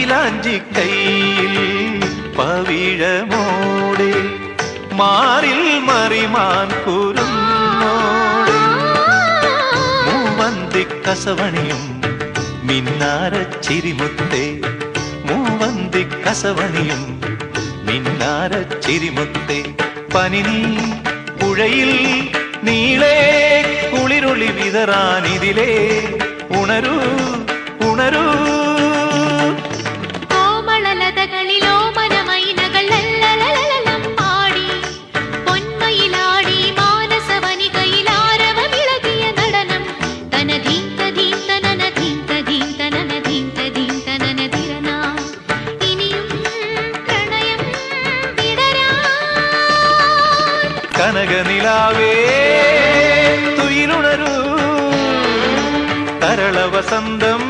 മൈലാഞ്ചി കയ്യിൽ പവിഴമോടെ മാറിൽ മറിമാൻ കുരുന്നോടെ മൂവന്തി കസവണിയും മിന്നാര ചിരിമുത്തേ മൂവന്തി കസവണിയും മിന്നാര ചിരിമുത്തേ പനിനീ പുഴയിൽ നീളേ കുളിരുളി വിതറാനിതിലേ ഉണരൂ ഉണരൂ കോമളലതകളിലോ മനമൈനകൾ ലല്ലലലലം പാടി പൊന്മയിലാടി മാനസവനികയിലാരവമിളകിയ നടനം തനധീന്തധീന്തനനധീന്തധീന്തനനധീന്തധീന്തനനധിരന ഇനിയും പ്രണയം വിടരാൻ കനകനിലാവേ തുയിലുണരൂ തരള വസന്തം